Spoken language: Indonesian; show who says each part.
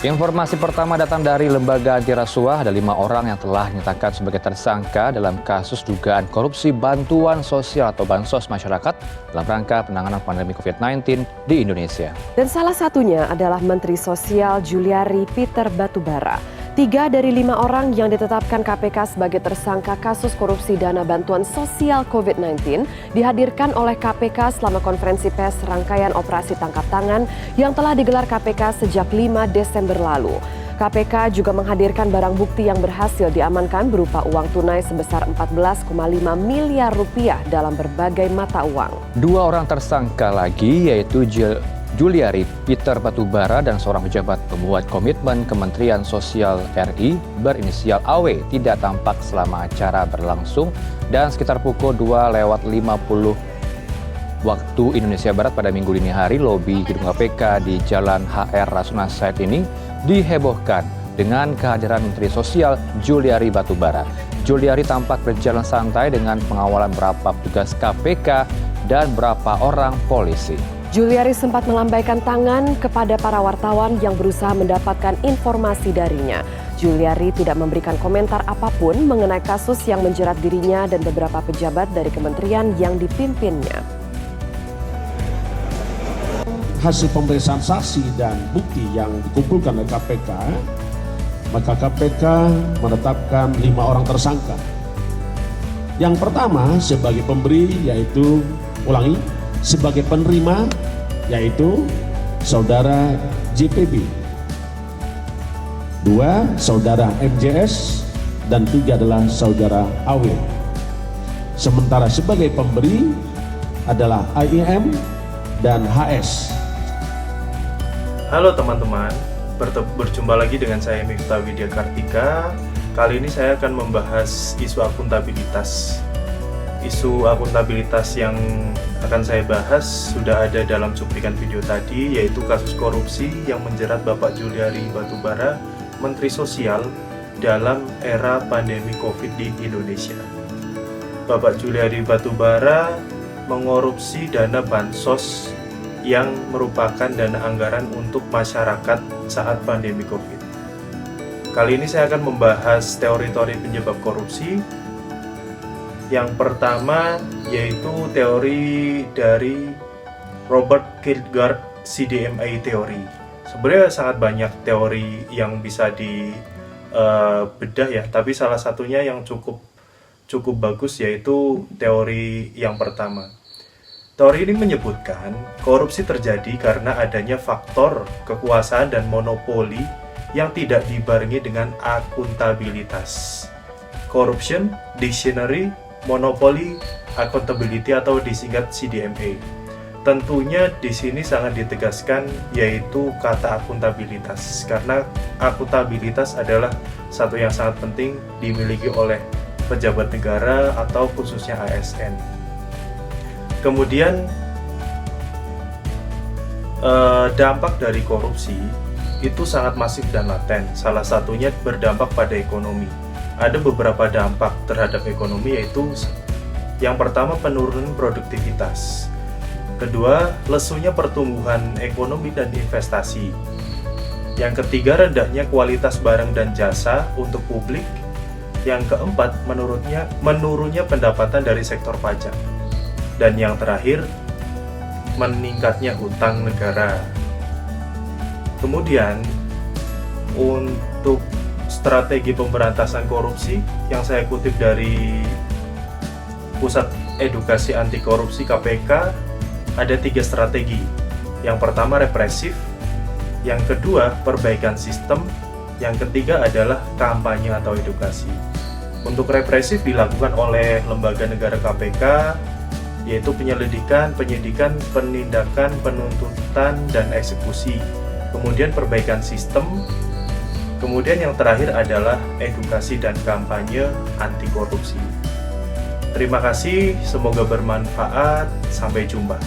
Speaker 1: Informasi pertama datang dari Lembaga Anti Rasuah. Ada 5 orang yang telah dinyatakan sebagai tersangka dalam kasus dugaan korupsi bantuan sosial atau bansos masyarakat dalam rangka penanganan pandemi COVID-19 di Indonesia.
Speaker 2: Dan salah satunya adalah Menteri Sosial Juliari Peter Batubara. 3 dari 5 orang yang ditetapkan KPK sebagai tersangka kasus korupsi dana bantuan sosial COVID-19 dihadirkan oleh KPK selama konferensi pers rangkaian operasi tangkap tangan yang telah digelar KPK sejak 5 Desember lalu. KPK juga menghadirkan barang bukti yang berhasil diamankan berupa uang tunai sebesar 14,5 miliar rupiah dalam berbagai mata uang.
Speaker 1: 2 orang tersangka lagi yaitu Juliari Peter Batubara dan seorang pejabat pembuat komitmen Kementerian Sosial RI berinisial AW tidak tampak selama acara berlangsung dan sekitar pukul 2:50 waktu Indonesia Barat pada Minggu dini hari lobi gedung KPK di Jalan HR Rasuna Said ini dihebohkan dengan kehadiran Menteri Sosial Juliari Batubara. Juliari tampak berjalan santai dengan pengawalan beberapa petugas KPK dan beberapa orang polisi.
Speaker 2: Juliari sempat melambaikan tangan kepada para wartawan yang berusaha mendapatkan informasi darinya. Juliari tidak memberikan komentar apapun mengenai kasus yang menjerat dirinya dan beberapa pejabat dari kementerian yang dipimpinnya.
Speaker 3: Hasil pemeriksaan saksi dan bukti yang dikumpulkan oleh KPK, maka KPK menetapkan 5 orang tersangka. Yang pertama sebagai pemberi yaitu sebagai penerima yaitu saudara JPB, 2 saudara MJS, dan 3 adalah saudara AW. Sementara sebagai pemberi adalah AIM dan HS.
Speaker 4: Halo teman-teman, berjumpa lagi dengan saya Miftah Widya Kartika. Kali ini saya akan membahas isu akuntabilitas. Isu akuntabilitas yang akan saya bahas sudah ada dalam cuplikan video tadi, yaitu kasus korupsi yang menjerat Bapak Juliari Batubara, Menteri Sosial, dalam era pandemi COVID di Indonesia. Bapak Juliari Batubara mengorupsi dana bansos yang merupakan dana anggaran untuk masyarakat saat pandemi COVID. Kali ini saya akan membahas teori-teori penyebab korupsi. Yang pertama yaitu teori dari Robert Kierkegaard, CDMA teori. Sebenarnya sangat banyak teori yang bisa dibedah ya, tapi salah satunya yang cukup bagus yaitu teori yang pertama. Teori ini menyebutkan korupsi terjadi karena adanya faktor kekuasaan dan monopoli yang tidak dibarengi dengan akuntabilitas. Corruption Dictionary Monopoly Accountability atau disingkat CDMA. Tentunya di sini sangat ditegaskan yaitu kata akuntabilitas, karena akuntabilitas adalah satu yang sangat penting dimiliki oleh pejabat negara atau khususnya ASN. Kemudian dampak dari korupsi itu sangat masif dan laten. Salah satunya berdampak pada ekonomi. Ada beberapa dampak terhadap ekonomi, yaitu yang pertama penurunan produktivitas, kedua lesunya pertumbuhan ekonomi dan investasi, yang ketiga rendahnya kualitas barang dan jasa untuk publik, yang keempat menurunnya pendapatan dari sektor pajak, dan yang terakhir meningkatnya utang negara. Kemudian untuk strategi pemberantasan korupsi yang saya kutip dari Pusat Edukasi Anti Korupsi KPK, ada 3 strategi. Yang pertama represif, yang kedua perbaikan sistem, yang ketiga adalah kampanye atau edukasi. Untuk represif dilakukan oleh lembaga negara KPK, yaitu penyelidikan, penyidikan, penindakan, penuntutan, dan eksekusi. Kemudian perbaikan sistem. Kemudian yang terakhir adalah edukasi dan kampanye anti korupsi. Terima kasih, semoga bermanfaat. Sampai jumpa.